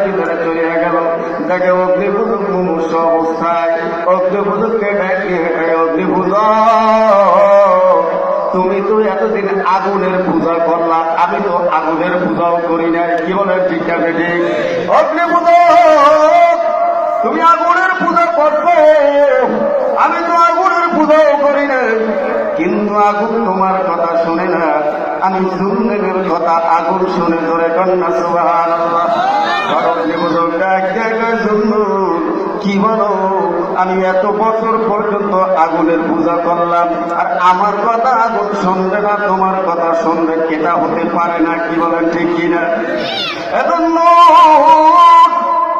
ভিতরে চলিয়া গেল, তাকে অগ্নিপূজক মুমূর্ষ অবস্থায় অগ্নিপূজককে ডাকিয়ে অগ্নিপূজক, তুমি তো এতদিন আগুনের পূজা করলা, আমি তো আগুনের পূজাও করি নাই। কি বলে ঠিক আছে? ঠিক। অগ্নিপূজক, তুমি আগুনের পূজা করছো, আমি তো আগুনের পূজাও করি নাই, কিন্তু আগুন তোমার কথা শুনে না, আমি জুলুমের কথা আগুন শুনে ধরে কন্যা সুবহানাল্লাহ। কি বলো, আমি এত বছর পর্যন্ত আগুনের পূজা করলাম, আর আমার কথা আগুন শুনবে না, তোমার কথা শুনবে, এটা হতে পারে না। কি বলেন ঠিক কিনা? এজন্য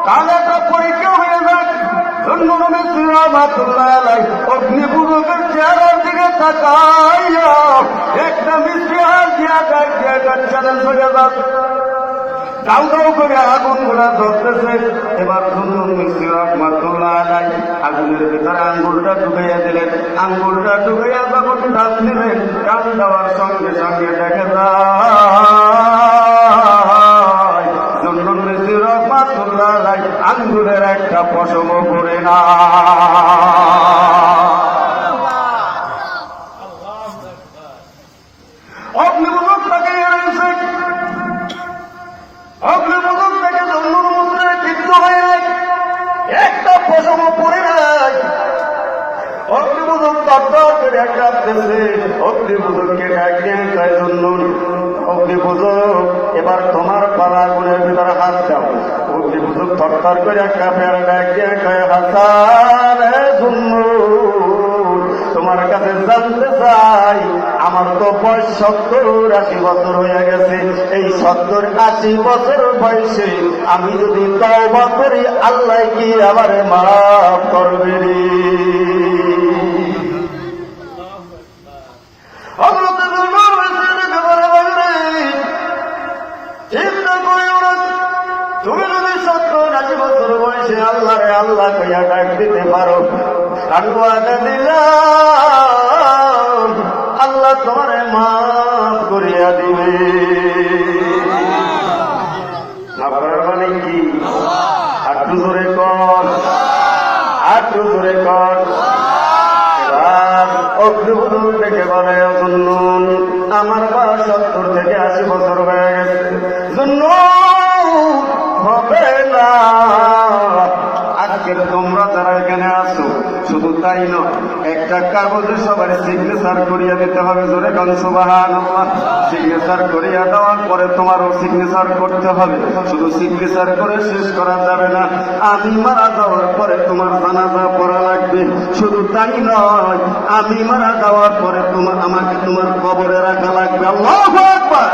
কাল একটা পরীক্ষা হয়ে যাক, অগ্নিপূজকের চেহারার দিকে তাকাইয়া একটা মিষ্টি হাত দিয়া চ্যালেঞ্জ হয়ে যাক, দাউ দাউ করে আগুন গুলা ধরতেছে। এবার সুন্দর মিস্ত্রি রহমাতুল্লাহ আলাই আগুনের ভিতরে আঙ্গুলটা ঢুকাইয়া দিলেন, আঙ্গুলটা ঢুকাইয়া যখন টান দিলেন, টান দেওয়ার সঙ্গে সঙ্গে দেখে যায় সুন্দর মিস্ত্রি রহমাতুল্লাহ আলাই আঙ্গুলের একটা পশম করে না। অগ্নিপূজক তাকে এড়েছে, অগ্নিপূজক থেকে জন্মর মধ্যে ক্ষিপ্ত হয়ে নাই, একটা পশম পড়ে নাই। অগ্নিপূজক তত্ত্ব করে ডাকতেছে, অগ্নিপূজককে ডাকিয়ে কয় জন্য, অগ্নিপূজক এবার তোমার পালা আগুনের ভিতরে হাত দাও। অগ্নিপূজক তত্তর করে একটা পেয়ারা ডাকিয়ে কয় হাসান জন্য, তোমার কাছে জানতে চাই, আমার তো বয়স 70-80 বছর হয়ে গেছে, এই 70-80 বছর বয়সে আমি যদি তওবা করি, আল্লাহ কি আমারে মাফ করবে রে? চিন্তা করে ওরা, তুমি যদি 70-80 বছর বয়সে আল্লাহরে আল্লাহ কইয়া ডাক দিতে পারো, আল্লাহ দিলাম, আল্লাহ তোমারে মাফ করিয়া দিবে। আপনার মানে কি? আটটু জোরে কর, আটটু জোরে কর। অগ্নিপূজক থেকে বলে, জুন্নুন আমার বয়স 70-80 বছর হয়ে গেছে, জুন্নুন হবে না। আজকের তোমরা যারা এখানে আসো, শুধু তাই নয়, একটা কাগজে সবার সিগনেচার করিয়া দিতে হবে। জোরে গান সুবহানাল্লাহ। সিগনেচার করিয়া দেওয়ার পরে তোমারও সিগনেচার করতে হবে। শুধু সিগনেচার করে শেষ করা যাবে না, আমি মারা যাওয়ার পরে তোমার জানাজা পড়া লাগবে। শুধু তাই নয়, আমি মারা যাওয়ার পরে আমাকে তোমার কবরে রাখা লাগবে। আল্লাহু আকবার।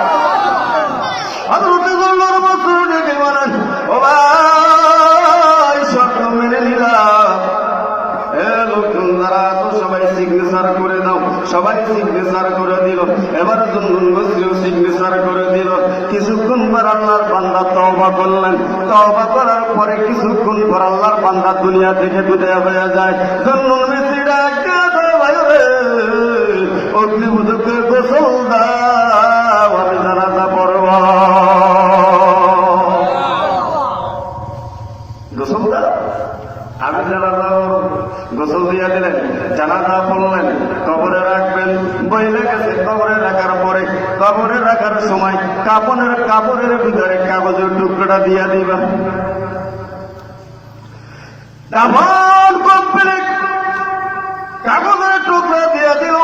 হযরত আল্লাহর রাসূল ডেকে বলেন, ও ভাই, শর্ত মেনে নিলাম, লোকজন যারা আছো সবাই সিগনেচার করে দাও। সবাই সিগনেচার করে দিল। এবার জুন্নুন বসরিও সিগনেচার করে দিল। কিছুক্ষণ পর আল্লাহর বান্দা তওবা করলেন। তওবা করার পরে কিছুক্ষণ পর আল্লাহর বান্দা দুনিয়া থেকে বিদায় হয়ে যায়। জুন্নুন মিস্ত্রি ডাকে, ভাই রে, অগ্নিপূজককে গোসল দাও, আমি জানাজা পড়ব। গোসল দাও, আমি জানাজা গোসল দিয়া দিলেন, জানাজা পড়লেন, কবরে রাখবেন। বইলে গেছে, কবরে রাখার পরে কবরে রাখার সময় কাপড়ের ভিতরে কাগজের টুকরোটা দিয়া দিবা। দাফন কমপ্লিট, কাগজের টুকরা দিয়া দিল।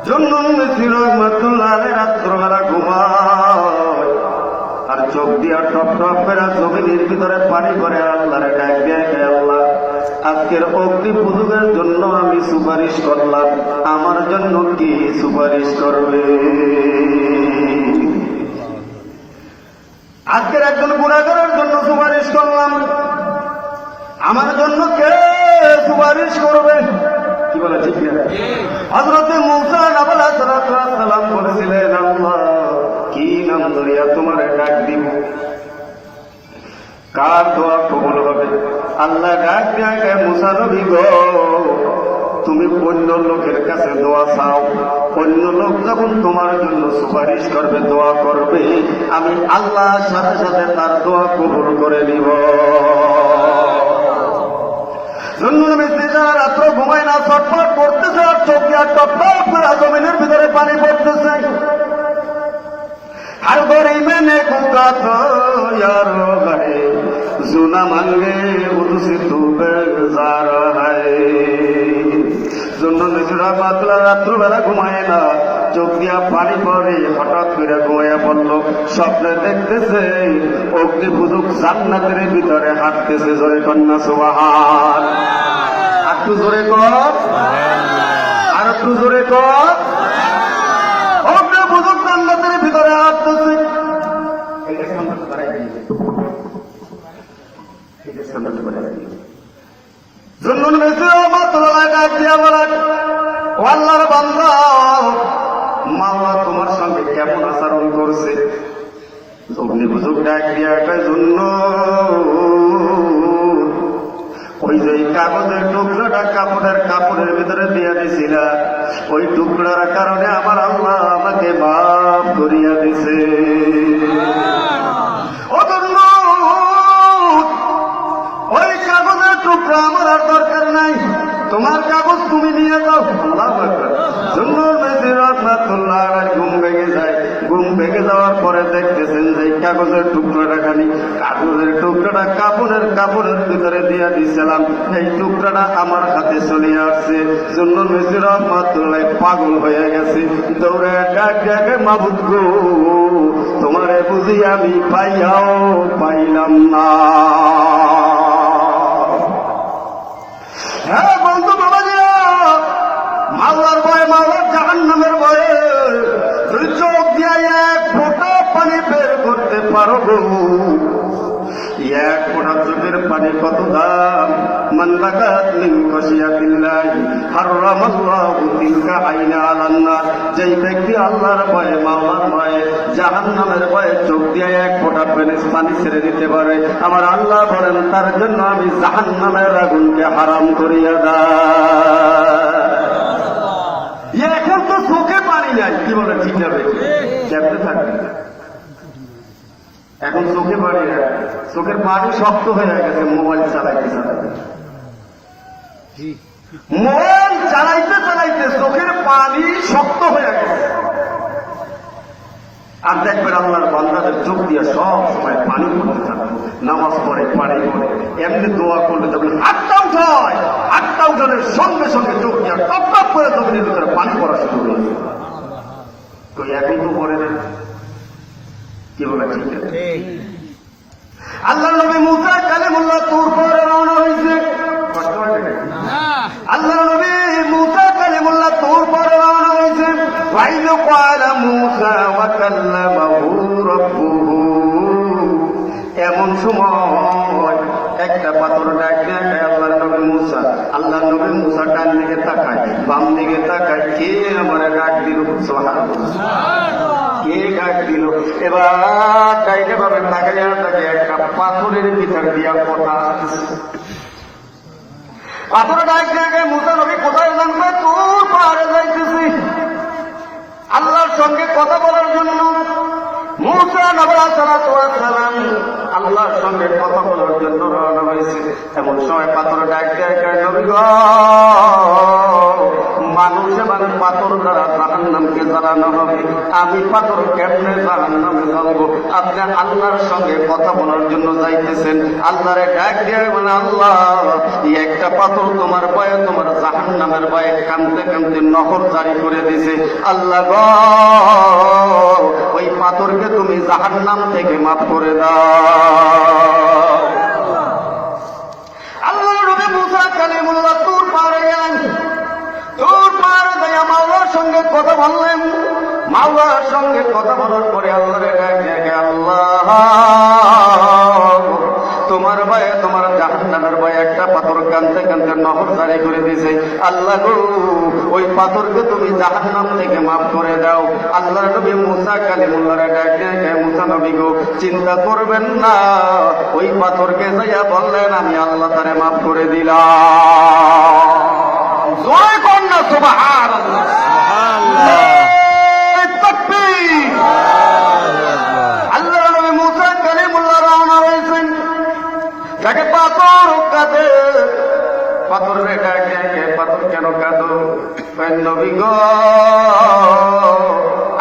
জুন্নুন মিস্ত্রি রহমাতুল্লাহ আলাইহি রাত্রবেলা ঘুমায়, আর চোখ দিয়া টপ টপ করে জমিনের ভিতরে পানি করে আল্লাহরে ডাক দিয়ে, আল্লাহ, আজকের অগ্নিপূজকের জন্য আমি সুপারিশ করলাম, আমার জন্য কি সুপারিশ করবে? আজকের একজন গুনাহগারের জন্য সুপারিশ করলাম, আমার জন্য কে সুপারিশ করবে? কি বলে ঠিক না? হযরত মূসা আলাইহিস সালাম বলেছিলেন, আল্লাহ, কি নাম ধরিয়া তোমারে ডাক দিব? কার দোয়া কবুল হবে? আল্লাহ ডাক দিয়া, মূসা নবী গো, তুমি অন্য লোকের কাছে দোয়া চাও, অন্য লোক যখন তোমার জন্য সুপারিশ করবে, দোয়া করবে, আমি আল্লাহর সাথে সাথে তার দোয়া কবুল করে নিব। যারা রাত্র ঘুমায় না, ছটফট করতেছে, আর চোখ দিয়ে টপটপ করে জমিনের ভিতরে পানি পড়তেছে। हर गरीबे ने कुका तो यारो है, जुना मांगे उनसे तू बेजार है। জন্য নিজেরা মাতলা রাত্রবেলা ঘুমায় না, চোখ দিয়া পানি পড়ে, হঠাৎ করে ঘুমাইয়া পড়লো, স্বপ্নে দেখতেছে অগ্নিপুজুক জান্নাতের ভিতরে হাঁটতেছে। জোরে কন্যা সুবহান। আর একটু জোরে কর, আর একটু জোরে কর। অগ্নিপুজুক জান্নাতের ভিতরে হাঁটতেছে। আল্লাহর বান্দা, মাওলা তোমার সঙ্গে কেমন আচরণ করছে? অগ্নিপুজুক ডাক দিয়া কয়, জন্য ওই যে কাগজের টুকরাটা কাপড়ের ভিতরে দিয়ে দিছিল, ওই টুকরার কারণে আমার আল্লাহ আমাকে মাফ করিয়া দিছে। ওই কাগজের টুকরা আমার আর দরকার নাই, তোমার কাগজ তুমি নিয়ে যাও। ঘুম ভেঙে যায়। ঘুম ভেঙে যাওয়ার পরে দেখতেছেন যে কাগজের টুকরাটা খালি, কাগজের টুকরাটা কাপড়ের ভিতরে দিয়ে দিছিলাম, এই টুকরাটা আমার হাতে চলে আসছে। জন্য নজরুল রহমাতুল্লাহ পাগল হয়ে গেছে, দৌড়ে ডাক ডাকে, মাবুদ গো, তোমারে বুঝি আমি পাইয়াও পাইলাম না। হ্যাঁ বন্ধু বাবাজি, মাওলার ভয়ে, মাওলার জাহান্নামের ভয়ে তুই চোখ দিয়ে এক ফোঁটা পানি বের করতে পারো গো। এক ফোঁটা চোখের পানি কত দাম? মান লাকাত মিন খাশিয়াতিল্লাহি হারামাল্লাহু তিলকা আইনা আলান নার। যেই ব্যক্তি আল্লাহর ভয়ে, মাওলার ভয়ে, জাহান্নামের ভয়ে চোখ দিয়ে এক ফোঁটা পানি ছেড়ে দিতে পারে, আমার আল্লাহ বলেন তার জন্য আমি জাহান্নামের আগুনকে হারাম করিয়া দেই। এখন তো চোখে পানি নাই, কি বলে? ঠিক যাবে কেমনে থাকবে? এখন চোখে পানি নাই, চোখের পানি শক্ত হয়ে গেছে মোবাইল চালাইতে চালাইতে। মোবাইল চালাইতে চালাইতে চোখের পানি শক্ত হয়ে গেছে। আর দেখবেন আল্লাহর বান্দাদের চোখ দিয়ে সব সময় পানি পড়তে থাকবে, নামাজ পড়ে, পানি পড়ে, এমনি দোয়া করলে দেখবেন হাতটা উঠায়, হাতটা উঠানোর সঙ্গে সঙ্গে চোখ দিয়ে টপ টপ করে জমিনের ভিতরে পানি পড়া শুরু হয়েছে। তো এখন তো পড়ে না, কি বলে? ঠিক আছে। আল্লাহ নবী মুসা কালিমুল্লাহ তুর পরে রওনা হয়েছে। আল্লাহ নবী মুসা কালিমুল্লাহ তুর পরে রওনা হয়েছে। ওয়াইদ ক্বালা মুসা ওয়া কাল্লামাহু রাব্বুহু। এমন সময় একটা পাথর ডাক দেয় আল্লাহর নবী মুসা। আল্লাহর নবী মুসা ডান দিকে তাকায়, বাম দিকে তাকায়, কে আমার ডাক দিল? সুবহানাল্লাহ। কে ডাক দিল? এবার ডাইকে ভাবে তাকাইয়া তাকে একটা পাথরের ভিতর দিয়া কথা। পাথর ডাক দেখে মুসা নবী কোথায় জানবে? তোর পাহাড়ে যাইতেছি আল্লাহর সঙ্গে কথা বলার জন্য। মুসা নবী সালাতু ওয়াস সালাম আল্লাহর সঙ্গে কথা বলার জন্য রওনা হয়েছে। এমন সময় পাথর ডাক দেখে, নবী গো, মানুষ এবং পাথর দ্বারা জাহান্নামকে জ্বালানো হবে, আমি পাথর কেমনে জাহান্নামে জ্বালাবো? আপনি আল্লাহর সঙ্গে কথা বলার জন্য যাইতেছেন, আল্লাহরে ডাক দিয়ে মানে, আল্লাহ একটা পাথর তোমার ভয়ে, তোমার জাহান্নামের ভয়ে কাঁদতে কাঁদতে নহর জারি করে দিছে। আল্লাহ গো, ওই পাথরকে তুমি জাহান্নাম থেকে মাফ করে দাও। আল্লাহ নবী মুসা কালিমুল্লাহ তুর পাহাড়ে গেলেন। তুর পাহাড়ে যাইয়া মাওলার সঙ্গে কথা বললেন। মাওলার সঙ্গে কথা বলার পরে আল্লাহরে ডাক দেখে, আল্লাহ তোমার ভয়ে, তোমার জাহান্নামের ভয়ে একটা পাথর কাঁদতে কাঁদতে নহর জারি করে দিয়েছে। আল্লাহ গো, ওই পাথরকে তুমি জাহান্নাম থেকে মাফ করে দাও। আল্লাহর নবী মুসা কালিমুল্লাহরে ডাক দেখে, মুসা নবী গো, চিন্তা করবেন না, ওই পাথরকে যাইয়া বললেন আমি আল্লাহ তারে মাফ করে দিলাম। জয় কন্যা সুবহানাল্লাহ। তাকবীর। আল্লাহর নবী মুসা কালিমুল্লাহ রওনা হয়েছেন, তাকে পাথর কাঁদে, পাথর রেখে পাথর কেন কাঁদো? নবী গো,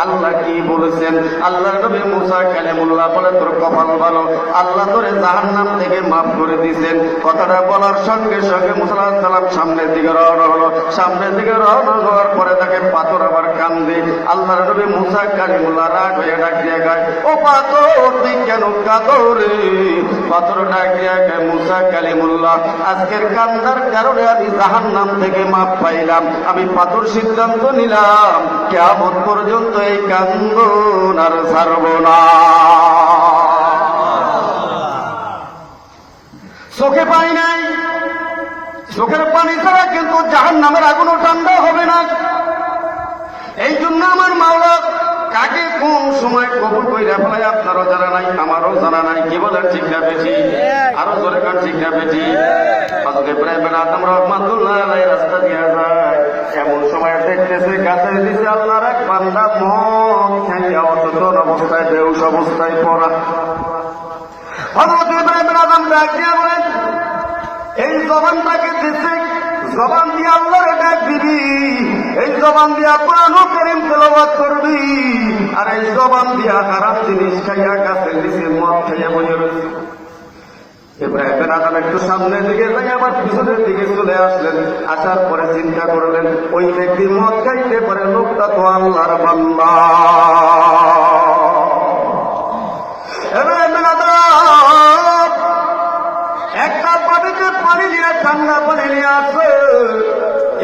আল্লাহ কি বলেছেন? আল্লাহর নবী মুসা কালিমুল্লাহ বলে, তোর কপাল ভালো, আল্লাহ তোরে জাহান্নাম থেকে মাফ করে দিয়েছেন। কথাটা বলার সঙ্গে সঙ্গে মুসা আলাইহিস সালাম সামনের দিকে রওনা হলো। সামনের দিকে রওনা হওয়ার পরে তাকে পাথর আবার কান্দে। আল্লাহর নবী মুসা কালিমুল্লাহ রাগ হয়ে ডাক দিয়ে গায়, ও পাথর তুই কেন কাঁদো রে? পাথর ডাক দিয়ে গায়, মুসা কালিমুল্লাহ, আজকের কান্দার কারণে আমি জাহান্নাম থেকে মাফ পাইলাম। আমি পাথর সিদ্ধান্ত নিলাম কিয়ামত পর্যন্ত এই কান্দন আর ছাড়ব না। চোখে পানি নাই, চোখের পানি ছাড়া কিন্তু জাহান্নামের আগুনও ঠান্ডা হবে না। এই জন্য আমার মাওলা কাকে কোন সময় কবুল কইরা ফেলায় আপনারও জানা নাই, আমারও জানা নাই। কি বলেন ঠিক না বেশি? আরো জোরে কান ঠিক না বেশি? হযরত ইব্রাহিম বিন আদম রাহমাতুল্লাহ আলাইহি রাস্তা দিয়া যায়, এমন সময় দেখতেছে গাছের নিচে আল্লাহর এক বান্দা মদ খাইয়া অচেতন অবস্থায়, বেহুশ অবস্থায় পড়া। হযরত ইব্রাহিম বিন আদম ডাক দিয়া বলেন, এই জবানটাকে দিছে, জবান দিয়ে আল্লাহর ডাক দিবি, এই জবান দিয়া কোরআন কারীম তেলাওয়াত করবি, আর এই জবান দিয়া হারাম জিনিস খাইয়া গাছের নিচে মদ খাইয়া বসে রয়েছে। ইব্রাহিম বিন আদম একটু সামনের দিকে যাই, আবার পিছনের দিকে চলে আসলেন। আসার পরে চিন্তা করলেন, ওই ব্যক্তি মদ খাইতে পারে, লোকটা তো আল্লাহর বান্দা। ইব্রাহিম বিন আদম একটা পানিতে পানি নিয়ে, ঠান্ডা পানি নিয়ে আসে,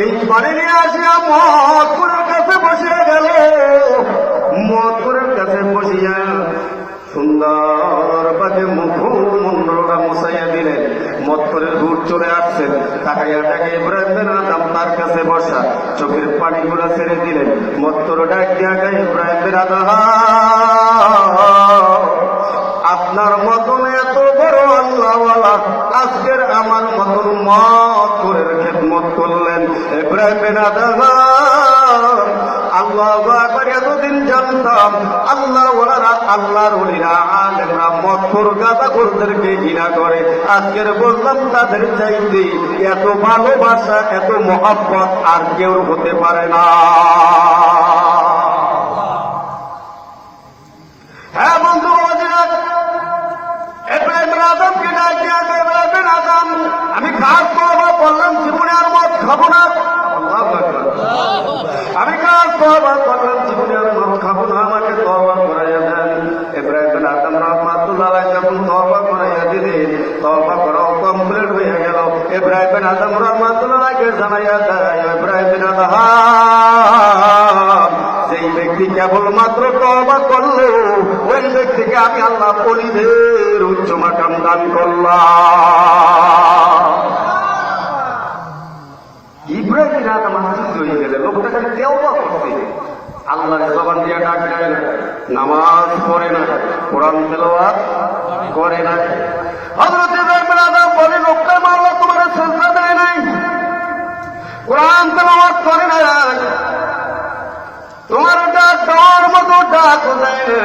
এই পানি নিয়ে আসিয়া মদপুরের কাছে বসে গেল। মদপুরের কাছে বসিয়া সুন্দর পাকে মুখমন্ডলটা মুছাইয়া দিলেন। মদপুরের হুট চলে আসছেন, তাকাইয়া ডাকে ইব্রাহিম বিন আদম তার কাছে বসা, চোখের পানিগুলো ছেড়ে দিলেন। মদপুর ডাক দিয়া গায়ে, ইব্রাহিম বিন আদম, আপনার মতন এত বড় আল্লাহওয়ালা আজকের আমার মতন মদপুরের খেদমত করলেন। ইব্রাহিম বিন আদম, আল্লাহু আকবার, এতদিন জানতাম আল্লাহওয়ালারা, আল্লাহর ওলিরা, আলেমরা মদপুর গাঁজাখোরদেরকে ঘৃণা করে। আজকের বললাম তাদের চাইতে এত ভালোবাসা, এত মহব্বত আর কেউ হতে পারে না। হ্যাঁ বন্ধু, ইব্রাহিম বিন আদমকে ডাক দিয়া, ইব্রাহিম বিন আদম, আমি কাজ তওবা করলাম, জীবনে আর মদ খাবো না। আল্লাহু আকবার। আমি কাজ তওবা করলাম, জীবনে আর মদ খাবো না, আমাকে তওবা করাইয়া দেন। ইব্রাহিম বিন আদম রাহমাতুল্লাহ আলাইহি যখন তওবা করাইয়া দিলেন, তওবা করাও কমপ্লিট হয়ে গেল। ইব্রাহিম বিন আদম রাহমাতুল্লাহ আলাইহি জানাইয়া দেয়, ইব্রাহিম বিন আদম, যেই ব্যক্তি কেবলমাত্র তওবা করলো, ওই ব্যক্তিকে আমি আল্লাহ ওলিদের উচ্চ মাকাম দান করলাম। ইব্রাহিম বিন আদম আশ্চর্য হয়ে গেলেন, লোকটা খালি তওবা করছে, আল্লাহর জবান দিয়ে ডাক দেয় না, নামাজ পড়ে না, কোরআন তেলাওয়াত করে না। হযরত ইব্রাহিম বিন আদম বলে, লোকটা মাওলা তোমার সিজদা দেয় নাই, কোরআন তেলাওয়াত করে না, তোমার ডাক দেওয়ার মতো ডাক দেয় না,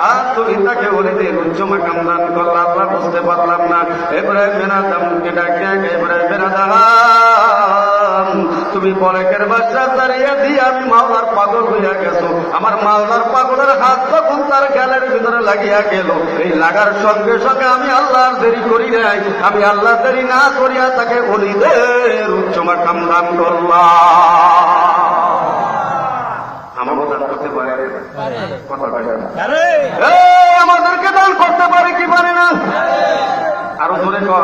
আর তুমি তাকে ওলিদের উচ্চ মাকাম দান করলা। আল্লাহ বুঝতে পারলাম না। ইব্রাহিম বিন আদমকে ডাক দেয়, ইব্রাহিম বিন আদম, তুমি পলকের বাচ্চা দাঁড়িয়ে দিয়ে আমি মাওলার পাগল হইয়া গেছো। আমার মাওলার পাগলের হাত তখন তার গালের ভিতরে লাগিয়া গেল। এই লাগার সঙ্গে সঙ্গে আমি আল্লাহর দেরি করি নাই, আমি আল্লাহ দেরি না করিয়া তাকে ওলিদের উচ্চ মাকাম দান করলাম। আমারও দান করতে পারে, কথা বলে আমাদেরকে দান করতে পারে কি পারে না? আরো জোরে কর।